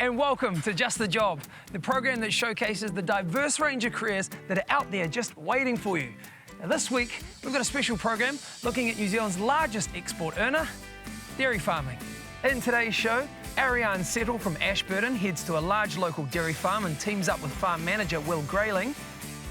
and welcome to Just the Job, the program that showcases the diverse range of careers that are out there just waiting for you. Now this week, we've got a special program looking at New Zealand's largest export earner, dairy farming. In today's show, Ariane Settle from Ashburton heads to a large local dairy farm and teams up with farm manager Will Grayling.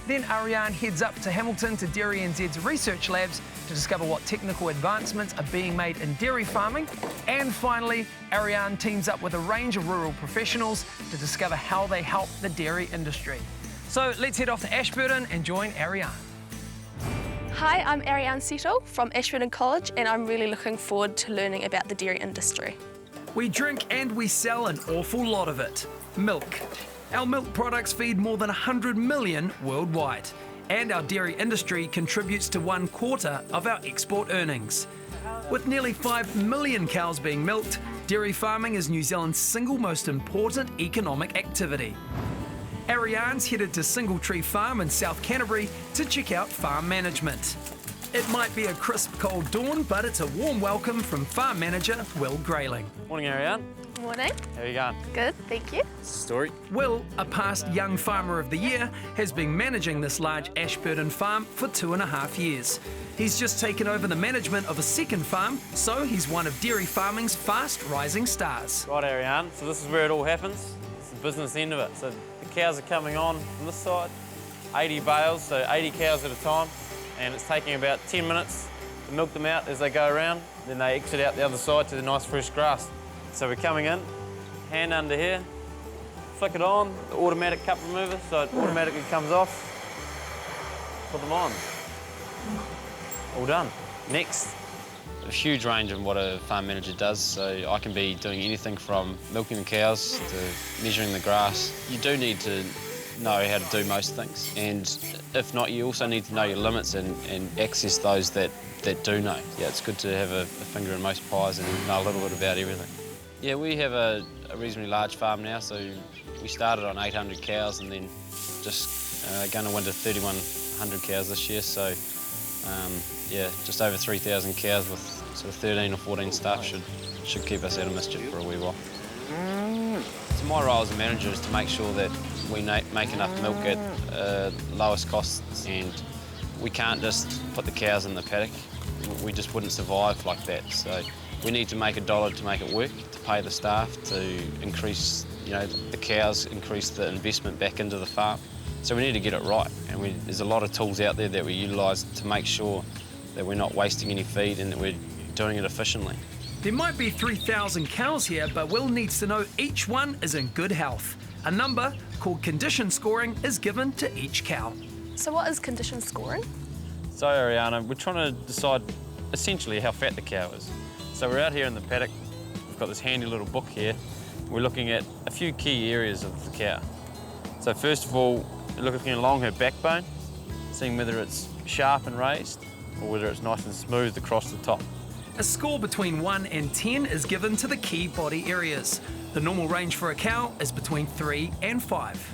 Then Ariane heads up to Hamilton to Dairy NZ's research labs to discover what technical advancements are being made in dairy farming. And finally, Ariane teams up with a range of rural professionals to discover how they help the dairy industry. So let's head off to Ashburton and join Ariane. Hi, I'm Ariane Settle from Ashburton College, and I'm really looking forward to learning about the dairy industry. We drink and we sell an awful lot of it. Milk. Our milk products feed more than 100 million worldwide, and our dairy industry contributes to 1/4 of our export earnings. With nearly 5 million cows being milked, dairy farming is New Zealand's single most important economic activity. Ariane's headed to Single Tree Farm in South Canterbury to check out farm management. It might be a crisp cold dawn, but it's a warm welcome from farm manager Will Grayling. Morning, Ariane. Morning. How are you going? Good, thank you. Story. Will, a past Young Farmer of the Year, has been managing this large Ashburton farm for 2.5 years. He's just taken over the management of a second farm, so he's one of dairy farming's fast rising stars. Right, Ariane, so this is where it all happens. It's the business end of it. So the cows are coming on from this side, 80 bales, so 80 cows at a time, and it's taking about 10 minutes to milk them out as they go around. Then they exit out the other side to the nice fresh grass. So we're coming in, hand under here, flick it on, the automatic cup remover, so it automatically comes off, put them on. All done. Next. A huge range of what a farm manager does, so I can be doing anything from milking the cows to measuring the grass. You do need to know how to do most things, and if not, you also need to know your limits and access those that do know. Yeah, it's good to have a finger in most pies and know a little bit about everything. Yeah, we have a reasonably large farm now, so we started on 800 cows and then just going to win to 3,100 cows this year, so yeah, just over 3,000 cows with sort of 13 or 14 staff should keep us out of mischief for a wee while. So my role as a manager is to make sure that we make enough milk at lowest costs, and we can't just put the cows in the paddock. We just wouldn't survive like that. So we need to make a dollar to make it work, to pay the staff, to increase, the cows, increase the investment back into the farm. So we need to get it right, and there's a lot of tools out there that we utilise to make sure that we're not wasting any feed and that we're doing it efficiently. There might be 3,000 cows here, but Will needs to know each one is in good health. A number called condition scoring is given to each cow. So what is condition scoring? So, Ariana, we're trying to decide essentially how fat the cow is. So we're out here in the paddock, we've got this handy little book here. We're looking at a few key areas of the cow. So first of all, we're looking along her backbone, seeing whether it's sharp and raised or whether it's nice and smooth across the top. A score between 1 and 10 is given to the key body areas. The normal range for a cow is between 3 and 5.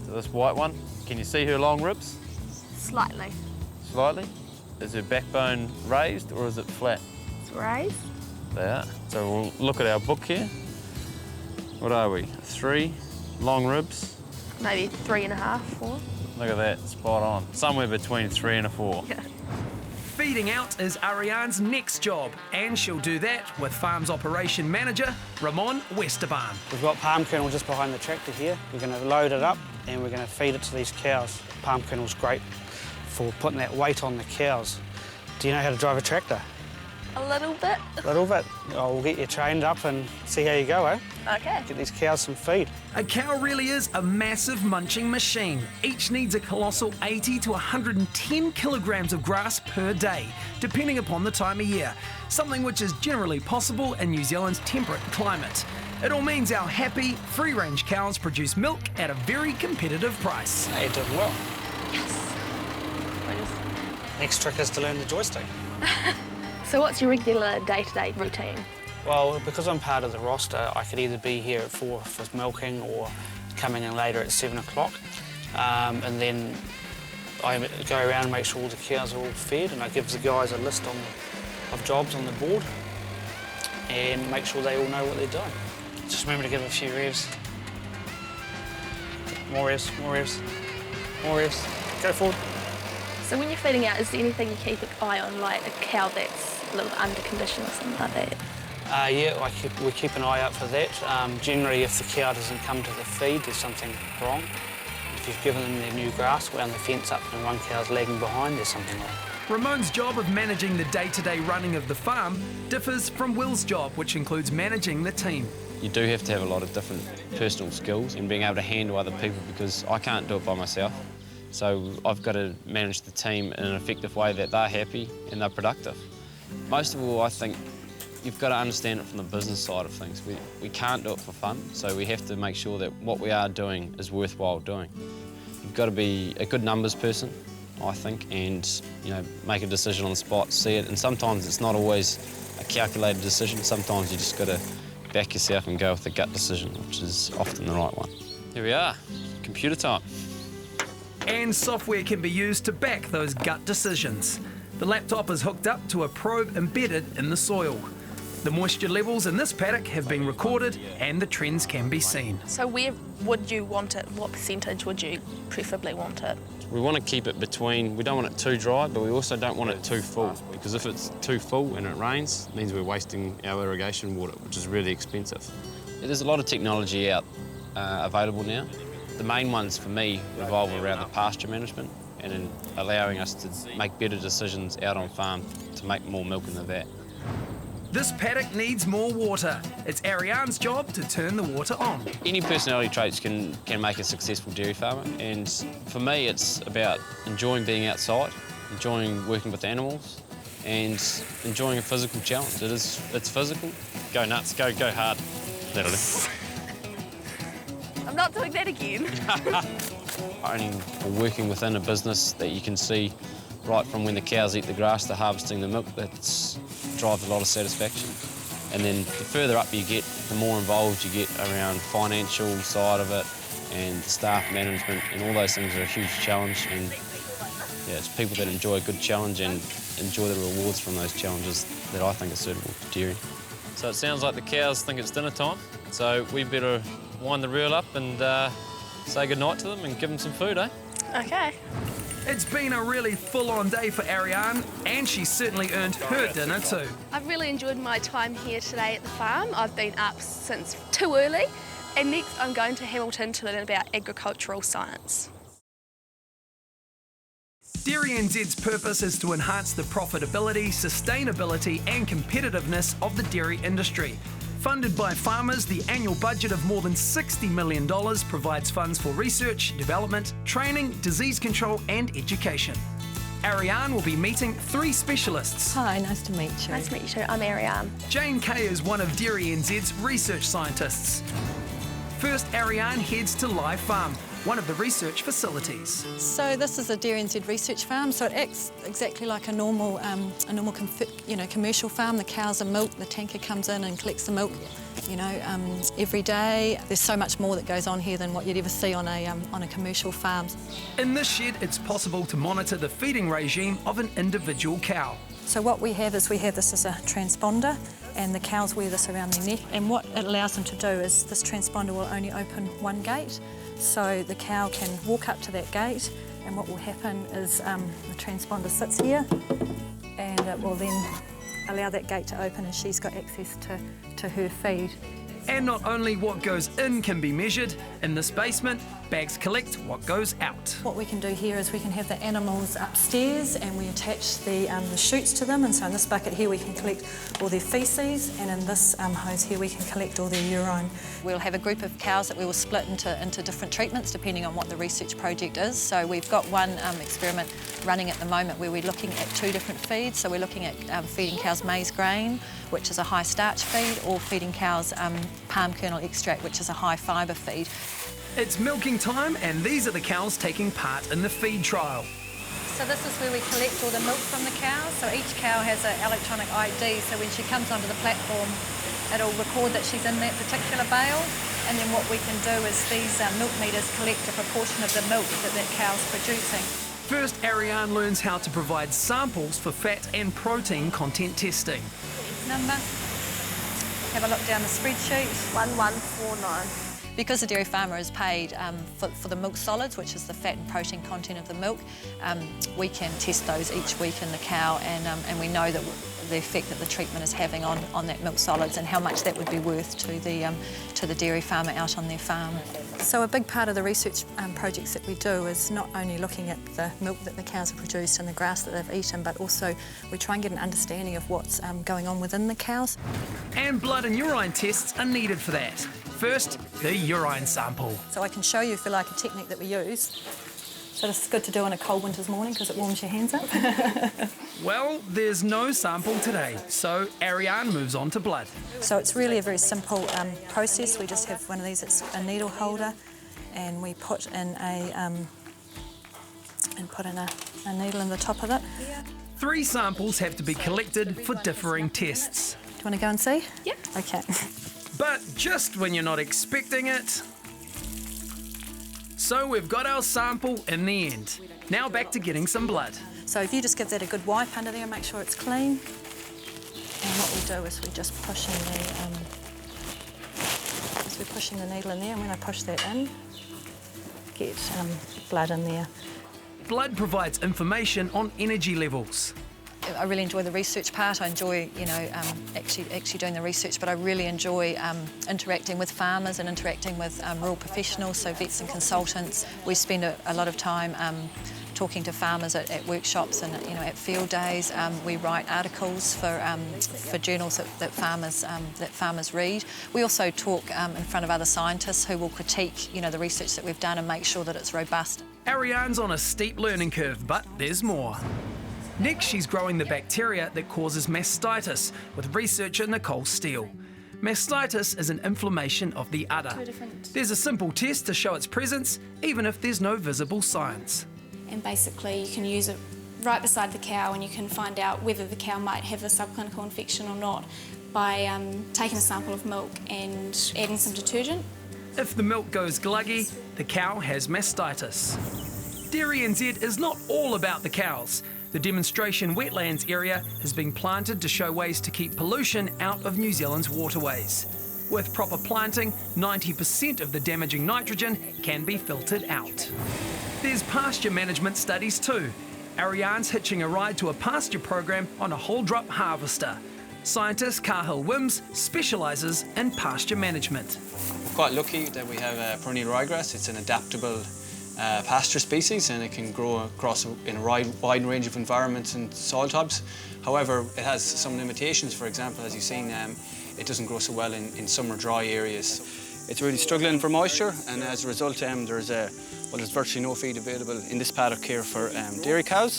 So this white one, can you see her long ribs? Slightly. Slightly. Is her backbone raised or is it flat? It's raised. They are. So we'll look at our book here. What are we? 3 long ribs. Maybe 3.5, 4. Look at that, spot on. Somewhere between 3 and a 4. Yeah. Feeding out is Ariane's next job, and she'll do that with Farms Operation Manager Ramon Westerbarn. We've got palm kernel just behind the tractor here. We're going to load it up and we're going to feed it to these cows. Palm kernel's great for putting that weight on the cows. Do you know how to drive a tractor? A little bit. A little bit. Oh, we'll get you trained up and see how you go, eh? Okay. Get these cows some feed. A cow really is a massive munching machine. Each needs a colossal 80 to 110 kilograms of grass per day, depending upon the time of year, something which is generally possible in New Zealand's temperate climate. It all means our happy, free-range cows produce milk at a very competitive price. You're doing well. Yes. Next trick is to learn the joystick. So what's your regular day-to-day routine? Well, because I'm part of the roster, I could either be here at 4 for milking or coming in later at 7 o'clock. And then I go around and make sure all the cows are all fed, and I give the guys a list of jobs on the board and make sure they all know what they're doing. Just remember to give a few revs More revs, more revs, more revs. Go forward. So when you're feeding out, is there anything you keep an eye on, like a cow that's a little bit under condition or something like that? Yeah, we keep an eye out for that. Generally, if the cow doesn't come to the feed, there's something wrong. If you've given them their new grass, wound the fence up and one cow's lagging behind, there's something wrong. Ramon's job of managing the day-to-day running of the farm differs from Will's job, which includes managing the team. You do have to have a lot of different personal skills and being able to handle other people because I can't do it by myself. So I've got to manage the team in an effective way that they're happy and they're productive. Most of all, I think you've got to understand it from the business side of things. We can't do it for fun, so we have to make sure that what we are doing is worthwhile doing. You've got to be a good numbers person, I think, and make a decision on the spot, see it. And sometimes it's not always a calculated decision. Sometimes you just got to back yourself and go with the gut decision, which is often the right one. Here we are, computer time. And software can be used to back those gut decisions. The laptop is hooked up to a probe embedded in the soil. The moisture levels in this paddock have been recorded and the trends can be seen. So where would you want it? What percentage would you preferably want it? We want to keep it between, we don't want it too dry, but we also don't want it too full, because if it's too full and it rains, it means we're wasting our irrigation water, which is really expensive. There's a lot of technology out available now. The main ones for me revolve around the pasture management and in allowing us to make better decisions out on farm to make more milk in the vat. This paddock needs more water. It's Ariane's job to turn the water on. Any personality traits can make a successful dairy farmer, and for me it's about enjoying being outside, enjoying working with animals, and enjoying a physical challenge. It's physical. Go nuts, go hard. That'll do. I'm not doing that again. Owning or working within a business that you can see right from when the cows eat the grass to harvesting the milk, that drives a lot of satisfaction. And then the further up you get, the more involved you get around financial side of it and staff management, and all those things are a huge challenge. And yeah, it's people that enjoy a good challenge and enjoy the rewards from those challenges that I think are suitable to dairy. So it sounds like the cows think it's dinner time, so we better wind the reel up and say goodnight to them and give them some food, eh? Okay. It's been a really full-on day for Ariane, and she's certainly earned her dinner too. I've really enjoyed my time here today at the farm. I've been up since too early, and next I'm going to Hamilton to learn about agricultural science. Dairy NZ's purpose is to enhance the profitability, sustainability and competitiveness of the dairy industry. Funded by farmers, the annual budget of more than $60 million provides funds for research, development, training, disease control and education. Ariane will be meeting 3 specialists. Hi, nice to meet you. Nice to meet you too. I'm Ariane. Jane Kay is one of Dairy NZ's research scientists. First, Ariane heads to Live Farm, one of the research facilities. So this is a Dairy NZ research farm, so it acts exactly like a normal commercial farm. The cows are milked, the tanker comes in and collects the milk, every day. There's so much more that goes on here than what you'd ever see on a commercial farm. In this shed, it's possible to monitor the feeding regime of an individual cow. So what we have is this as a transponder, and the cows wear this around their neck. And what it allows them to do is this transponder will only open one gate. So the cow can walk up to that gate, and what will happen is the transponder sits here, and it will then allow that gate to open, and she's got access to her feed. And not only what goes in can be measured, in this basement, bags collect what goes out. What we can do here is we can have the animals upstairs and we attach the chutes to them, and so in this bucket here we can collect all their faeces, and in this hose here we can collect all their urine. We'll have a group of cows that we will split into different treatments depending on what the research project is. So we've got one experiment running at the moment where we're looking at 2 different feeds. So we're looking at feeding cows maize grain, which is a high starch feed, or feeding cows palm kernel extract, which is a high fibre feed. It's milking time, and these are the cows taking part in the feed trial. So this is where we collect all the milk from the cows. So each cow has an electronic ID, so when she comes onto the platform, it'll record that she's in that particular bale, and then what we can do is these milk meters collect a proportion of the milk that cow's producing. First, Ariane learns how to provide samples for fat and protein content testing. Number. Have a look down the spreadsheet. 1149. Because the dairy farmer is paid for the milk solids, which is the fat and protein content of the milk, we can test those each week in the cow, and we know that the effect that the treatment is having on that milk solids and how much that would be worth to the dairy farmer out on their farm. So a big part of the research projects that we do is not only looking at the milk that the cows have produced and the grass that they've eaten, but also we try and get an understanding of what's going on within the cows. And blood and urine tests are needed for that. First, the urine sample. So I can show you, if you like, a technique that we use. So this is good to do on a cold winter's morning because it warms your hands up. Well, there's no sample today, so Ariane moves on to blood. So it's really a very simple process. We just have one of these, it's a needle holder, and we put in a needle in the top of it. 3 samples have to be collected for differing tests. Do you want to go and see? Yep. Okay. But just when you're not expecting it. So we've got our sample in the end. Now back to getting some blood. So if you just give that a good wipe under there and make sure it's clean. And what we do is we just push in the needle in there, and when I push that in, get blood in there. Blood provides information on energy levels. I really enjoy the research part. I enjoy, actually doing the research, but I really enjoy interacting with farmers and interacting with rural professionals, so vets and consultants. We spend a lot of time talking to farmers at workshops and at field days. We write articles for journals that farmers read. We also talk in front of other scientists who will critique the research that we've done and make sure that it's robust. Ariane's on a steep learning curve, but there's more. Next, she's growing the bacteria that causes mastitis with researcher Nicole Steele. Mastitis is an inflammation of the udder. There's a simple test to show its presence, even if there's no visible signs. And basically you can use it right beside the cow, and you can find out whether the cow might have a subclinical infection or not by taking a sample of milk and adding some detergent. If the milk goes gluggy, the cow has mastitis. Dairy NZ is not all about the cows. The demonstration wetlands area has been planted to show ways to keep pollution out of New Zealand's waterways. With proper planting, 90% of the damaging nitrogen can be filtered out. There's pasture management studies too. Ariane's hitching a ride to a pasture program on a whole drop harvester. Scientist Cahill Wims specialises in pasture management. We're quite lucky that we have perennial ryegrass. It's an adaptable pasture species, and it can grow across in a wide range of environments and soil types. However, it has some limitations. For example, as you've seen, it doesn't grow so well in summer dry areas. It's really struggling for moisture, and as a result, there's virtually no feed available in this paddock here for dairy cows.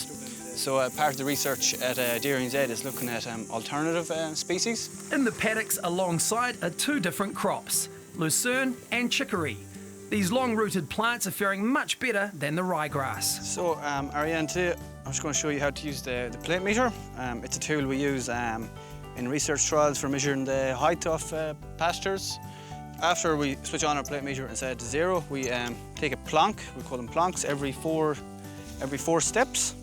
So part of the research at Dairy NZ is looking at alternative species. In the paddocks alongside are 2 different crops, lucerne and chicory. These long-rooted plants are faring much better than the ryegrass. So Ariane, today I'm just going to show you how to use the plate meter. It's a tool we use in research trials for measuring the height of pastures. After we switch on our plate meter and set it to 0, we take a plonk. We call them plonks every four steps.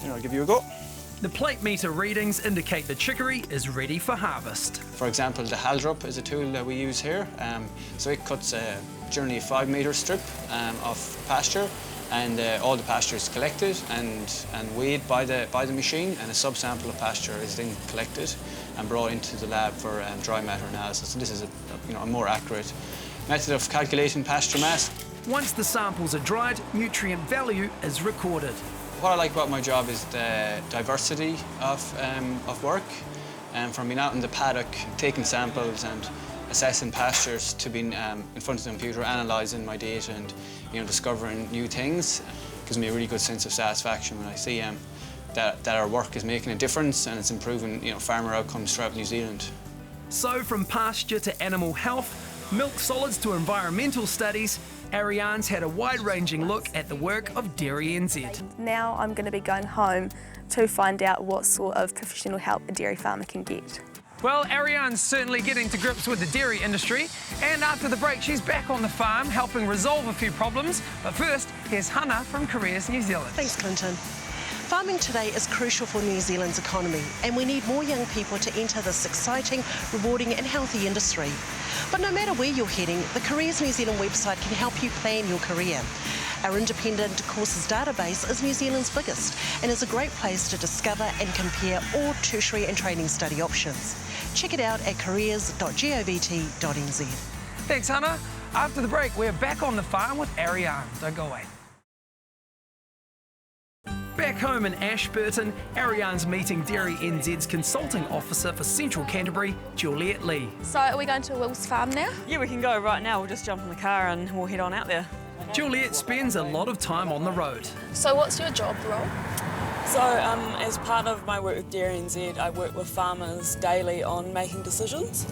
Here, I'll give you a go. The plate meter readings indicate the chicory is ready for harvest. For example, the Haldrup is a tool that we use here. So it cuts generally a 5-metre strip of pasture, and all the pasture is collected and weighed by the machine, and a subsample of pasture is then collected and brought into the lab for dry matter analysis. So this is a more accurate method of calculating pasture mass. Once the samples are dried, nutrient value is recorded. What I like about my job is the diversity of work. From being out in the paddock, taking samples and assessing pastures, to being in front of the computer, analysing my data and discovering new things, gives me a really good sense of satisfaction when I see that our work is making a difference and it's improving farmer outcomes throughout New Zealand. So from pasture to animal health, milk solids to environmental studies, Ariane's had a wide-ranging look at the work of Dairy NZ. Now I'm going to be going home to find out what sort of professional help a dairy farmer can get. Well, Ariane's certainly getting to grips with the dairy industry, and after the break she's back on the farm helping resolve a few problems. But first, here's Hannah from Careers New Zealand. Thanks, Clinton. Farming today is crucial for New Zealand's economy, and we need more young people to enter this exciting, rewarding and healthy industry. But no matter where you're heading, the Careers New Zealand website can help you plan your career. Our independent courses database is New Zealand's biggest and is a great place to discover and compare all tertiary and training study options. Check it out at careers.govt.nz. Thanks, Hannah. After the break, we're back on the farm with Ariane. Don't go away. Back home in Ashburton, Ariane's meeting Dairy NZ's consulting officer for Central Canterbury, Juliet Lee. So are we going to Will's farm now? Yeah, we can go right now. We'll just jump in the car and we'll head on out there. Juliet spends a lot of time on the road. So what's your job role? So as part of my work with Dairy NZ, I work with farmers daily on making decisions.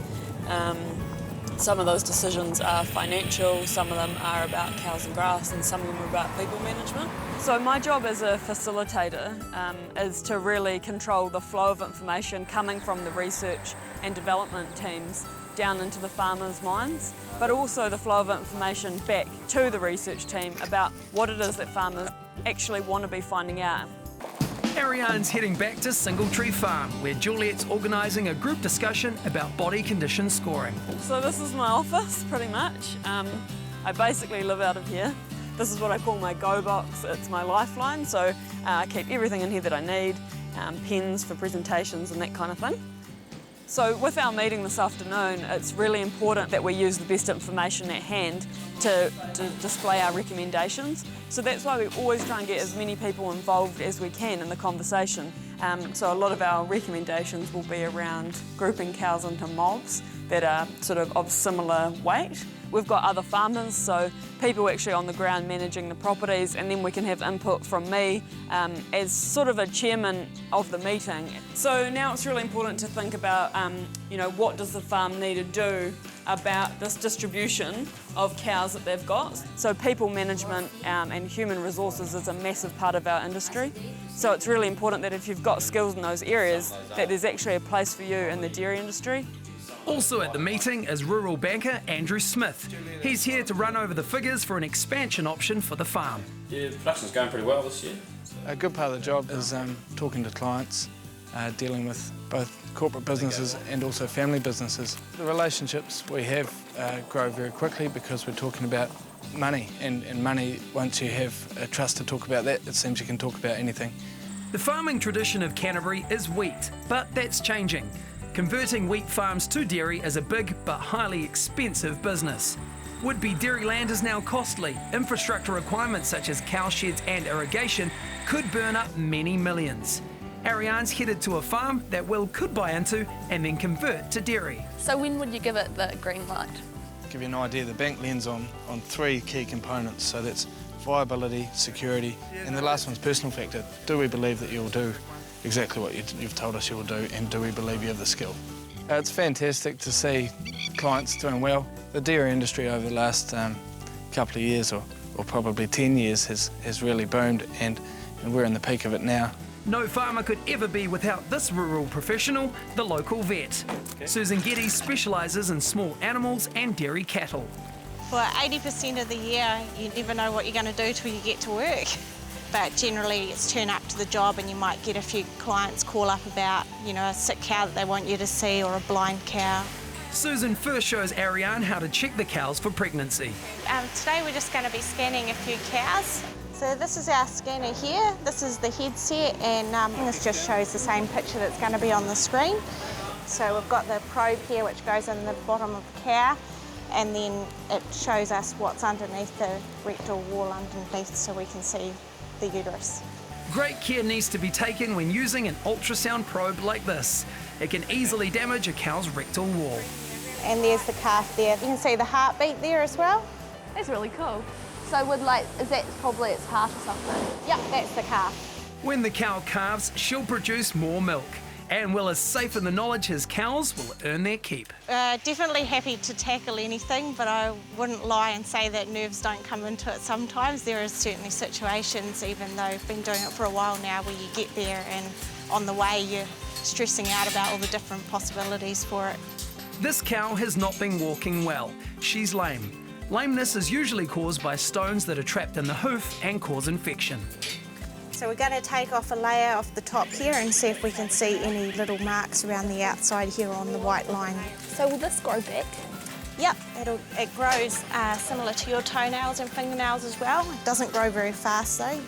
Some of those decisions are financial, some of them are about cows and grass, and some of them are about people management. So my job as a facilitator is to really control the flow of information coming from the research and development teams down into the farmers' minds, but also the flow of information back to the research team about what it is that farmers actually want to be finding out. Ariane's heading back to Singletree Farm, where Juliet's organising a group discussion about body condition scoring. So this is my office, pretty much. I basically live out of here. This is what I call my go box. It's my lifeline, so I keep everything in here that I need, pens for presentations and that kind of thing. So with our meeting this afternoon, it's really important that we use the best information at hand to display our recommendations. So that's why we always try and get as many people involved as we can in the conversation. So a lot of our recommendations will be around grouping cows into mobs that are sort of similar weight. We've got other farmers, so people actually on the ground managing the properties, and then we can have input from me as sort of a chairman of the meeting. So now it's really important to think about, what does the farm need to do about this distribution of cows that they've got. So people management and human resources is a massive part of our industry. So it's really important that if you've got skills in those areas, that there's actually a place for you in the dairy industry. Also at the meeting is rural banker Andrew Smith. He's here to run over the figures for an expansion option for the farm. Yeah, the production's going pretty well this year. A good part of the job is talking to clients, dealing with both corporate businesses and also family businesses. The relationships we have grow very quickly because we're talking about money, and money, once you have a trust to talk about that, it seems you can talk about anything. The farming tradition of Canterbury is wheat, but that's changing. Converting wheat farms to dairy is a big but highly expensive business. Would-be dairy land is now costly. Infrastructure requirements such as cow sheds and irrigation could burn up many millions. Ariane's headed to a farm that Will could buy into and then convert to dairy. So when would you give it the green light? To give you an idea, the bank lends on three key components, so that's viability, security, and the last one's personal factor. Do we believe that you'll do exactly what you've told us you will do, and do we believe you have the skill? It's fantastic to see clients doing well. The dairy industry over the last couple of years, or probably 10 years, has really boomed, and we're in the peak of it now. No farmer could ever be without this rural professional, the local vet. Susan Geddes specialises in small animals and dairy cattle. For 80% of the year, you never know what you're going to do till you get to work. But generally it's turn up to the job, and you might get a few clients call up about, a sick cow that they want you to see, or a blind cow. Susan first shows Ariane how to check the cows for pregnancy. Today we're just going to be scanning a few cows. So this is our scanner here, this is the headset, and this just shows the same picture that's going to be on the screen. So we've got the probe here which goes in the bottom of the cow, and then it shows us what's underneath the rectal wall underneath, so we can see the uterus. Great care needs to be taken when using an ultrasound probe like this. It can easily damage a cow's rectal wall. And there's the calf there. You can see the heartbeat there as well. That's really cool. So is that probably its heart or something? Yep, that's the calf. When the cow calves, she'll produce more milk. And Will is safe in the knowledge his cows will earn their keep. Definitely happy to tackle anything, but I wouldn't lie and say that nerves don't come into it sometimes. There are certainly situations, even though I've been doing it for a while now, where you get there and on the way you're stressing out about all the different possibilities for it. This cow has not been walking well. She's lame. Lameness is usually caused by stones that are trapped in the hoof and cause infection. So we're going to take off a layer off the top here and see if we can see any little marks around the outside here on the white line. So will this grow back? Yep, it grows similar to your toenails and fingernails as well. It doesn't grow very fast though.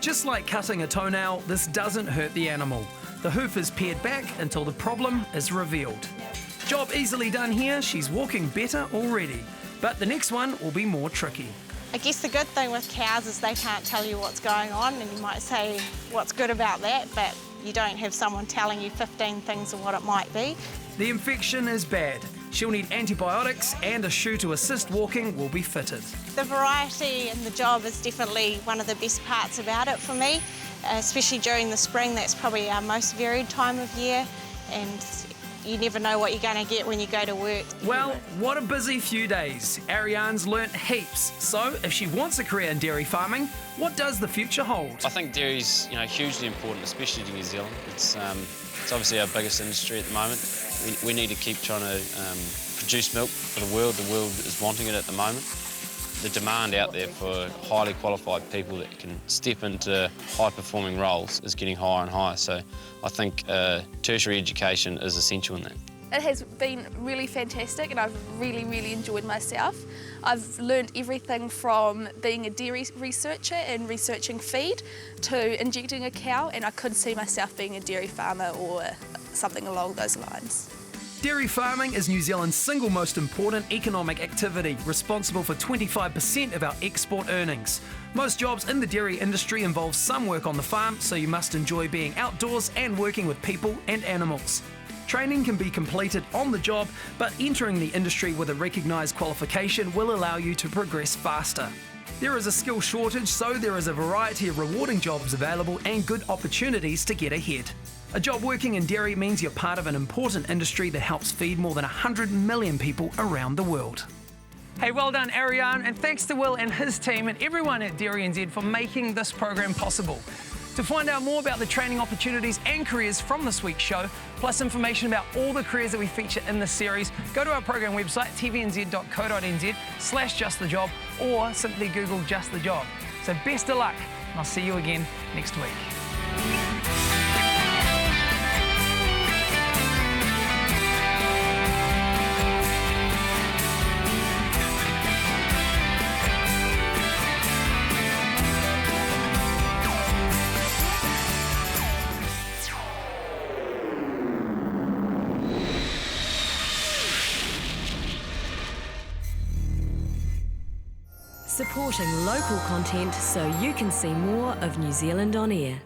Just like cutting a toenail, this doesn't hurt the animal. The hoof is pared back until the problem is revealed. Job easily done here, she's walking better already. But the next one will be more tricky. I guess the good thing with cows is they can't tell you what's going on, and you might say what's good about that, but you don't have someone telling you 15 things of what it might be. The infection is bad. She'll need antibiotics and a shoe to assist walking will be fitted. The variety in the job is definitely one of the best parts about it for me, especially during the spring. That's probably our most varied time of year, and you never know what you're going to get when you go to work. Well, what a busy few days. Ariane's learnt heaps. So if she wants a career in dairy farming, what does the future hold? I think dairy's hugely important, especially to New Zealand. It's obviously our biggest industry at the moment. We need to keep trying to produce milk for the world. The world is wanting it at the moment. The demand out there for highly qualified people that can step into high-performing roles is getting higher and higher. So I think tertiary education is essential in that. It has been really fantastic and I've really enjoyed myself. I've learned everything from being a dairy researcher and researching feed to injecting a cow, and I could see myself being a dairy farmer or something along those lines. Dairy farming is New Zealand's single most important economic activity, responsible for 25% of our export earnings. Most jobs in the dairy industry involve some work on the farm, so you must enjoy being outdoors and working with people and animals. Training can be completed on the job, but entering the industry with a recognised qualification will allow you to progress faster. There is a skill shortage, so there is a variety of rewarding jobs available and good opportunities to get ahead. A job working in dairy means you're part of an important industry that helps feed more than 100 million people around the world. Hey, well done, Ariane, and thanks to Will and his team and everyone at Dairy NZ for making this program possible. To find out more about the training opportunities and careers from this week's show, plus information about all the careers that we feature in this series, go to our program website, tvnz.co.nz/justthejob, or simply Google Just the Job. So best of luck, and I'll see you again next week. Supporting local content so you can see more of New Zealand on air.